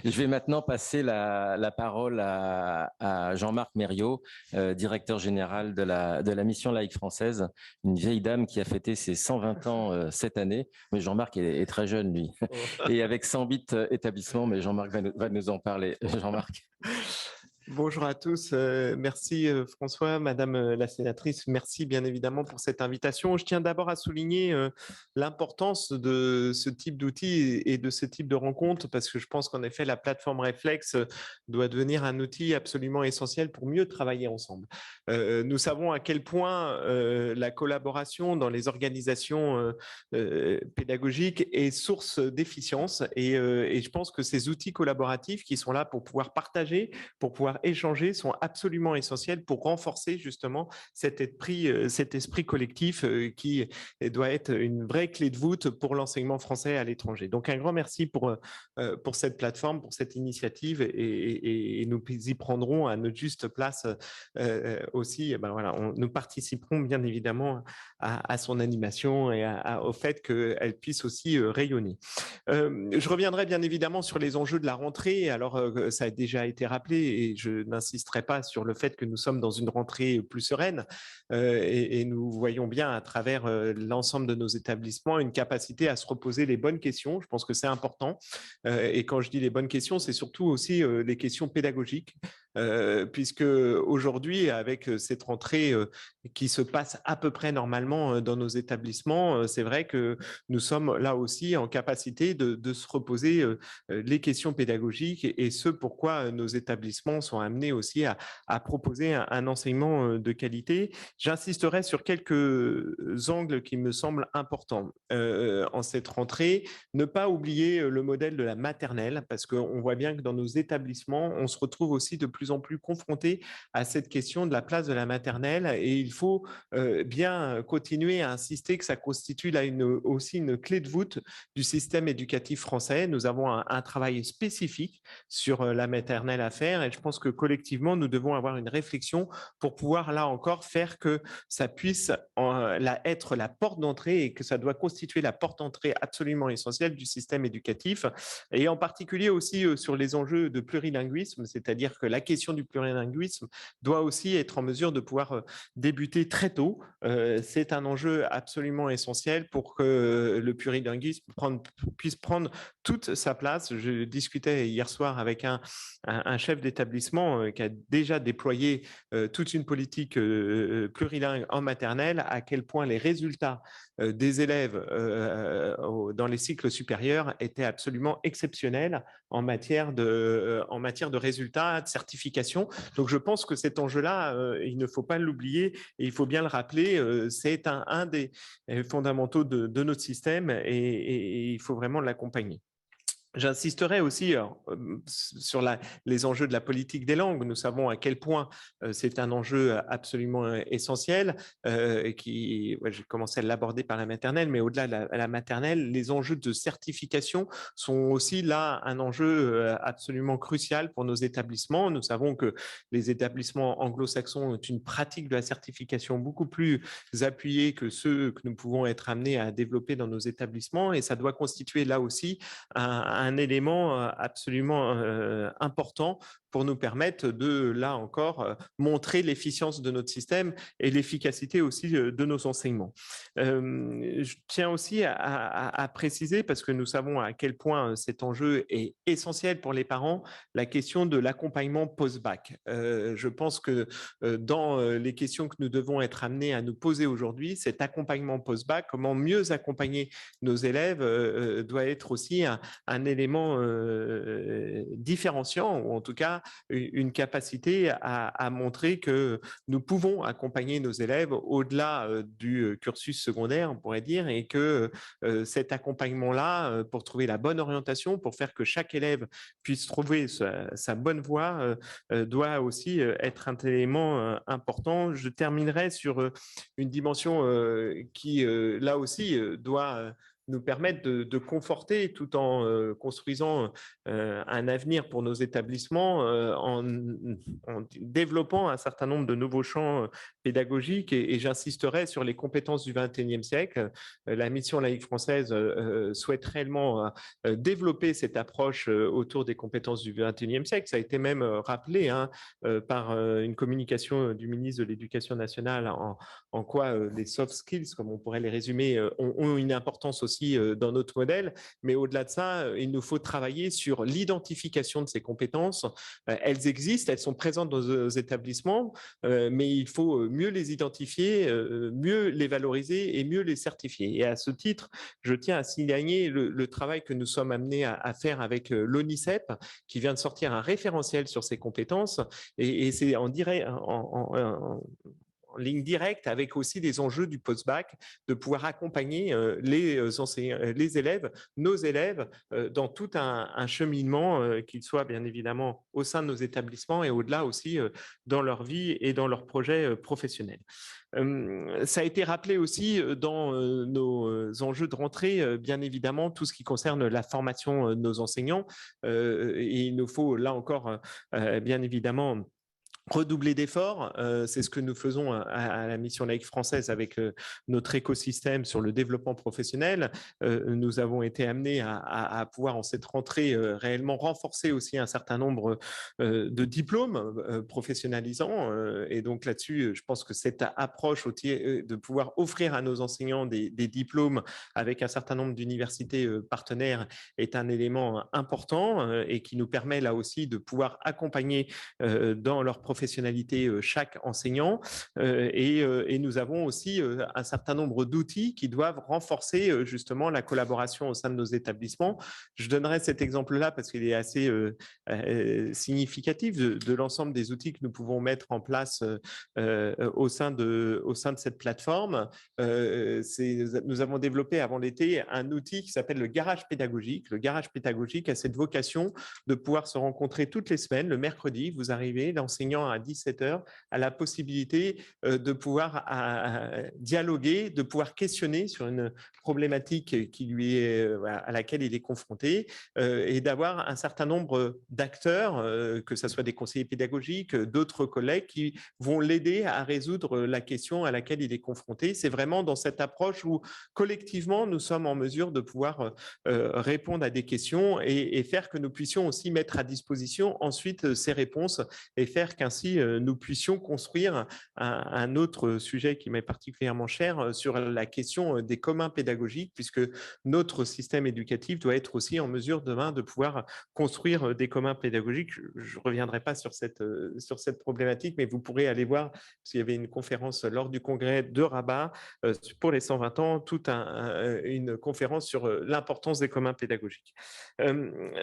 Je vais maintenant passer la parole à Jean-Marc Mériot, directeur général de la Mission laïque française, une vieille dame qui a fêté ses 120 ans cette année. Mais Jean-Marc est très jeune, lui. Et avec 108 établissements, mais Jean-Marc va nous en parler. Jean-Marc. Bonjour à tous. Merci François, Madame la sénatrice. Merci bien évidemment pour cette invitation. Je tiens d'abord à souligner l'importance de ce type d'outils et de ce type de rencontres parce que je pense qu'en effet, la plateforme Réflexe doit devenir un outil absolument essentiel pour mieux travailler ensemble. Nous savons à quel point la collaboration dans les organisations pédagogiques est source d'efficience et je pense que ces outils collaboratifs qui sont là pour pouvoir partager, pour pouvoir échanger sont absolument essentiels pour renforcer justement cet esprit collectif qui doit être une vraie clé de voûte pour l'enseignement français à l'étranger. Donc un grand merci pour cette plateforme, pour cette initiative et nous y prendrons à notre juste place aussi. Et ben voilà, nous participerons bien évidemment à son animation et au fait qu'elle puisse aussi rayonner. Je reviendrai bien évidemment sur les enjeux de la rentrée. Alors, ça a déjà été rappelé et je n'insisterai pas sur le fait que nous sommes dans une rentrée plus sereine et nous voyons bien à travers l'ensemble de nos établissements une capacité à se reposer les bonnes questions. Je pense que c'est important. Et quand je dis les bonnes questions, c'est surtout aussi les questions pédagogiques, puisque aujourd'hui, avec cette rentrée qui se passe à peu près normalement dans nos établissements, c'est vrai que nous sommes là aussi en capacité de se reposer les questions pédagogiques et ce pourquoi nos établissements sont amenés aussi à proposer un enseignement de qualité. J'insisterai sur quelques angles qui me semblent importants en cette rentrée. Ne pas oublier le modèle de la maternelle, parce qu'on voit bien que dans nos établissements, on se retrouve aussi de plus en plus confronté à cette question de la place de la maternelle et il faut bien continuer à insister que ça constitue là aussi une clé de voûte du système éducatif français. Nous avons un travail spécifique sur la maternelle à faire et je pense que collectivement, nous devons avoir une réflexion pour pouvoir là encore faire que ça puisse être la porte d'entrée et que ça doit constituer la porte d'entrée absolument essentielle du système éducatif et en particulier aussi sur les enjeux de plurilinguisme, c'est-à-dire que la question du plurilinguisme doit aussi être en mesure de pouvoir débuter très tôt. C'est un enjeu absolument essentiel pour que le plurilinguisme puisse prendre toute sa place. Je discutais hier soir avec un chef d'établissement qui a déjà déployé toute une politique plurilingue en maternelle, à quel point les résultats des élèves dans les cycles supérieurs étaient absolument exceptionnels en matière de résultats, de certification. Donc je pense que cet enjeu-là, il ne faut pas l'oublier et il faut bien le rappeler, c'est un des fondamentaux de notre système et il faut vraiment l'accompagner. J'insisterai aussi sur les enjeux de la politique des langues. Nous savons à quel point c'est un enjeu absolument essentiel. J'ai commencé à l'aborder par la maternelle, mais au-delà de la maternelle, les enjeux de certification sont aussi là un enjeu absolument crucial pour nos établissements. Nous savons que les établissements anglo-saxons ont une pratique de la certification beaucoup plus appuyée que ceux que nous pouvons être amenés à développer dans nos établissements, et ça doit constituer là aussi un élément absolument important pour nous permettre de, là encore, montrer l'efficience de notre système et l'efficacité aussi de nos enseignements. Je tiens aussi à préciser, parce que nous savons à quel point cet enjeu est essentiel pour les parents, la question de l'accompagnement post-bac. Je pense que dans les questions que nous devons être amenés à nous poser aujourd'hui, cet accompagnement post-bac, comment mieux accompagner nos élèves, doit être aussi un élément différenciant, ou en tout cas une capacité à montrer que nous pouvons accompagner nos élèves au-delà du cursus secondaire, on pourrait dire, et que cet accompagnement-là, pour trouver la bonne orientation, pour faire que chaque élève puisse trouver sa bonne voie, doit aussi être un élément important. Je terminerai sur une dimension qui, là aussi, doit nous permettent de conforter tout en construisant un avenir pour nos établissements en développant un certain nombre de nouveaux champs pédagogiques et j'insisterai sur les compétences du XXIe siècle. La mission laïque française souhaite réellement développer cette approche autour des compétences du XXIe siècle. Ça a été même rappelé par une communication du ministre de l'Éducation nationale en quoi les soft skills, comme on pourrait les résumer, ont une importance aussi dans notre modèle. Mais au-delà de ça, il nous faut travailler sur l'identification de ces compétences. Elles existent, elles sont présentes dans nos établissements, mais il faut mieux les identifier, mieux les valoriser et mieux les certifier. Et à ce titre, je tiens à signaler le travail que nous sommes amenés à faire avec l'ONICEP, qui vient de sortir un référentiel sur ces compétences. Et c'est en direct, en ligne directe avec aussi des enjeux du post-bac, de pouvoir accompagner les élèves, nos élèves, dans tout un cheminement, qu'ils soient bien évidemment au sein de nos établissements et au-delà aussi dans leur vie et dans leurs projets professionnels. Ça a été rappelé aussi dans nos enjeux de rentrée, bien évidemment, tout ce qui concerne la formation de nos enseignants. Et il nous faut là encore, bien évidemment, redoubler d'efforts, c'est ce que nous faisons à la mission laïque française avec notre écosystème sur le développement professionnel. Nous avons été amenés à pouvoir en cette rentrée réellement renforcer aussi un certain nombre de diplômes professionnalisants. Et donc là-dessus, je pense que cette approche de pouvoir offrir à nos enseignants des diplômes avec un certain nombre d'universités partenaires est un élément important et qui nous permet là aussi de pouvoir accompagner dans leur professionnalité chaque enseignant. Et nous avons aussi un certain nombre d'outils qui doivent renforcer justement la collaboration au sein de nos établissements. Je donnerai cet exemple-là parce qu'il est assez significatif de l'ensemble des outils que nous pouvons mettre en place au sein de cette plateforme. Nous avons développé avant l'été un outil qui s'appelle le garage pédagogique. Le garage pédagogique a cette vocation de pouvoir se rencontrer toutes les semaines. Le mercredi, vous arrivez, l'enseignant à 17h a la possibilité de pouvoir dialoguer, de pouvoir questionner sur une problématique qui lui est, à laquelle il est confronté et d'avoir un certain nombre d'acteurs, que ce soit des conseillers pédagogiques, d'autres collègues qui vont l'aider à résoudre la question à laquelle il est confronté. C'est vraiment dans cette approche où collectivement, nous sommes en mesure de pouvoir répondre à des questions et faire que nous puissions aussi mettre à disposition ensuite ces réponses et faire qu'ainsi nous puissions construire un autre sujet qui m'est particulièrement cher sur la question des communs pédagogiques, puisque notre système éducatif doit être aussi en mesure demain de pouvoir construire des communs pédagogiques. Je ne reviendrai pas sur cette problématique, mais vous pourrez aller voir, parce qu'il y avait une conférence lors du congrès de Rabat pour les 120 ans, toute une conférence sur l'importance des communs pédagogiques.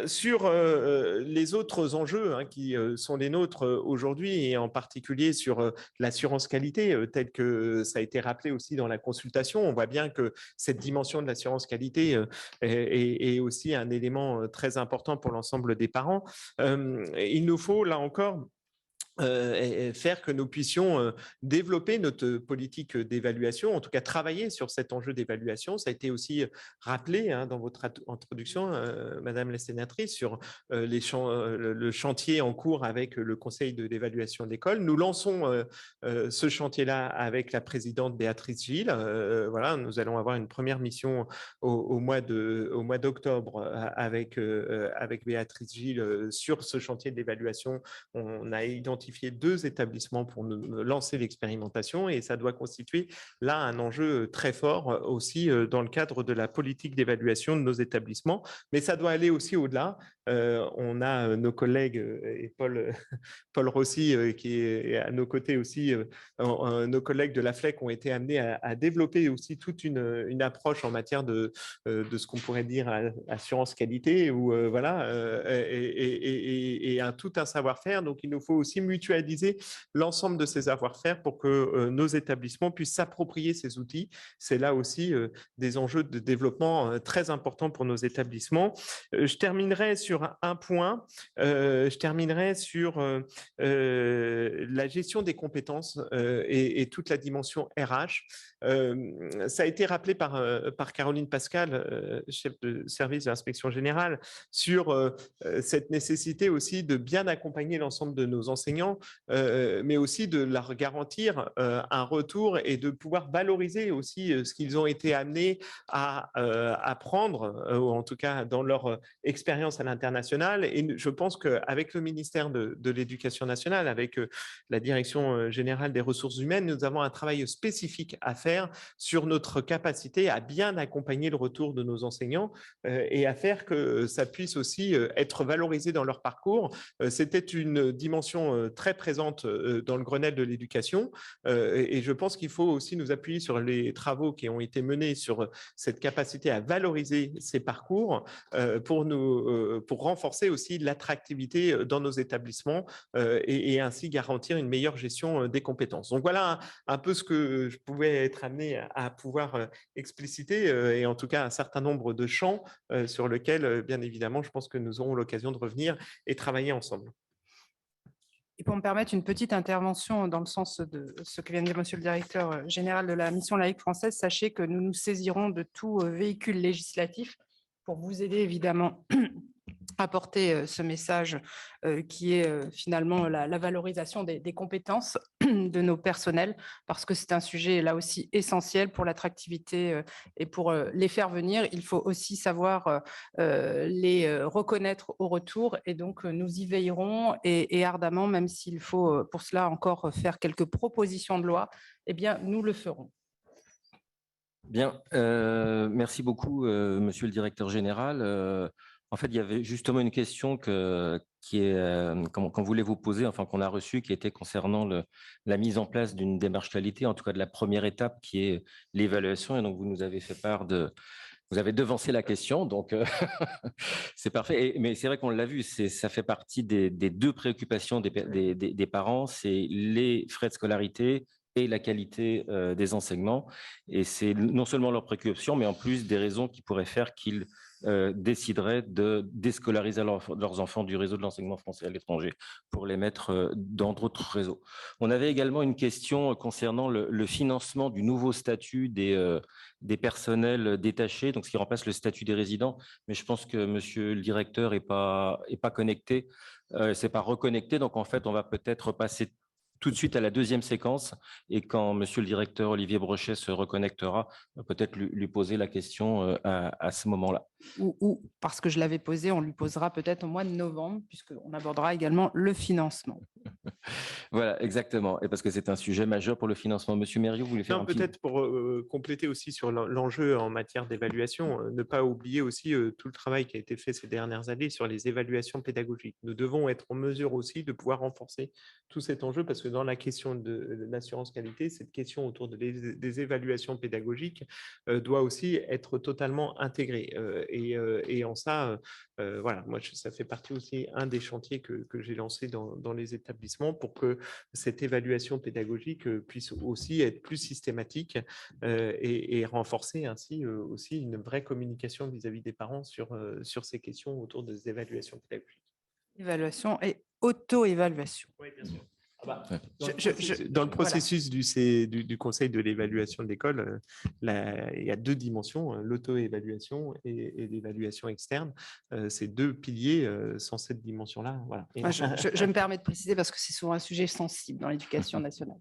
Sur les autres enjeux qui sont les nôtres aujourd'hui, et en particulier sur l'assurance qualité, tel que ça a été rappelé aussi dans la consultation, on voit bien que cette dimension de l'assurance qualité est aussi un élément très important pour l'ensemble des parents. Il nous faut, là encore, faire que nous puissions développer notre politique d'évaluation, en tout cas travailler sur cet enjeu d'évaluation. Ça a été aussi rappelé dans votre introduction, Madame la sénatrice, sur le chantier en cours avec le Conseil de l'évaluation de l'école. Nous lançons ce chantier-là avec la présidente Béatrice Gilles. Voilà, nous allons avoir une première mission au mois d'octobre avec Béatrice Gilles sur ce chantier de l'évaluation. On a identifié 2 établissements pour lancer l'expérimentation et ça doit constituer là un enjeu très fort aussi dans le cadre de la politique d'évaluation de nos établissements. Mais ça doit aller aussi au-delà. On a nos collègues et Paul Rossi qui est à nos côtés aussi, nos collègues de la FLEC ont été amenés à développer aussi toute une approche en matière de ce qu'on pourrait dire assurance qualité ou voilà et tout un savoir-faire. Donc il nous faut aussi mutualiser l'ensemble de ces savoir-faire pour que nos établissements puissent s'approprier ces outils. C'est là aussi des enjeux de développement très importants pour nos établissements. Je terminerai sur sur un point. Je terminerai sur la gestion des compétences et toute la dimension RH. Ça a été rappelé par Caroline Pascal, chef de service de l'inspection générale, sur cette nécessité aussi de bien accompagner l'ensemble de nos enseignants, mais aussi de leur garantir un retour et de pouvoir valoriser aussi ce qu'ils ont été amenés à apprendre, ou en tout cas dans leur expérience à l'international. Et je pense qu'avec le ministère de l'Éducation nationale, avec la Direction générale des ressources humaines, nous avons un travail spécifique à faire sur notre capacité à bien accompagner le retour de nos enseignants et à faire que ça puisse aussi être valorisé dans leur parcours. C'était une dimension très présente dans le Grenelle de l'éducation et je pense qu'il faut aussi nous appuyer sur les travaux qui ont été menés sur cette capacité à valoriser ces parcours pour renforcer aussi l'attractivité dans nos établissements et ainsi garantir une meilleure gestion des compétences. Donc voilà un peu ce que je pouvais être amené à pouvoir expliciter et en tout cas un certain nombre de champs sur lesquels, bien évidemment, je pense que nous aurons l'occasion de revenir et travailler ensemble. Et pour me permettre une petite intervention dans le sens de ce que vient de dire Monsieur le directeur général de la mission laïque française, sachez que nous nous saisirons de tout véhicule législatif pour vous aider évidemment à porter ce message qui est finalement la valorisation des compétences de nos personnels, parce que c'est un sujet là aussi essentiel pour l'attractivité et pour les faire venir. Il faut aussi savoir les reconnaître au retour et donc nous y veillerons et ardemment, même s'il faut pour cela encore faire quelques propositions de loi, eh bien nous le ferons. Bien, merci beaucoup, monsieur le directeur général. En fait, il y avait justement une question qu'on voulait vous poser, enfin qu'on a reçue, qui était concernant la mise en place d'une démarche qualité, en tout cas de la première étape, qui est l'évaluation. Et donc, vous nous avez fait part vous avez devancé la question, donc c'est parfait. Mais c'est vrai qu'on l'a vu, ça fait partie des deux préoccupations des parents, c'est les frais de scolarité et la qualité des enseignements. Et c'est non seulement leur préoccupation, mais en plus des raisons qui pourraient faire qu'ils décideraient de déscolariser leurs enfants du réseau de l'enseignement français à l'étranger pour les mettre dans d'autres réseaux. On avait également une question concernant le financement du nouveau statut des personnels détachés, donc ce qui remplace le statut des résidents. Mais je pense que monsieur le directeur n'est pas connecté, c'est pas reconnecté. Donc en fait, on va peut-être passer tout de suite à la deuxième séquence et quand monsieur le directeur Olivier Brochet se reconnectera, peut-être lui poser la question à ce moment-là. Ou parce que je l'avais posé, on lui posera peut-être au mois de novembre, puisqu'on abordera également le financement. Voilà, exactement. Et parce que c'est un sujet majeur pour le financement. Monsieur Mériot, vous voulez faire peut-être pour compléter aussi sur l'enjeu en matière d'évaluation, ne pas oublier aussi tout le travail qui a été fait ces dernières années sur les évaluations pédagogiques. Nous devons être en mesure aussi de pouvoir renforcer tout cet enjeu parce que dans la question de l'assurance qualité, cette question autour des évaluations pédagogiques doit aussi être totalement intégrée. Et en ça, voilà, moi, ça fait partie aussi un des chantiers que j'ai lancé dans les établissements pour que cette évaluation pédagogique puisse aussi être plus systématique et renforcer ainsi aussi une vraie communication vis-à-vis des parents sur ces questions autour des évaluations pédagogiques. Évaluation et auto-évaluation. Oui, bien sûr. Dans le processus du conseil de l'évaluation de l'école, il y a deux dimensions, l'auto-évaluation et l'évaluation externe. Ces deux piliers, sans cette dimension-là. Voilà. Je me permets de préciser parce que c'est souvent un sujet sensible dans l'éducation nationale.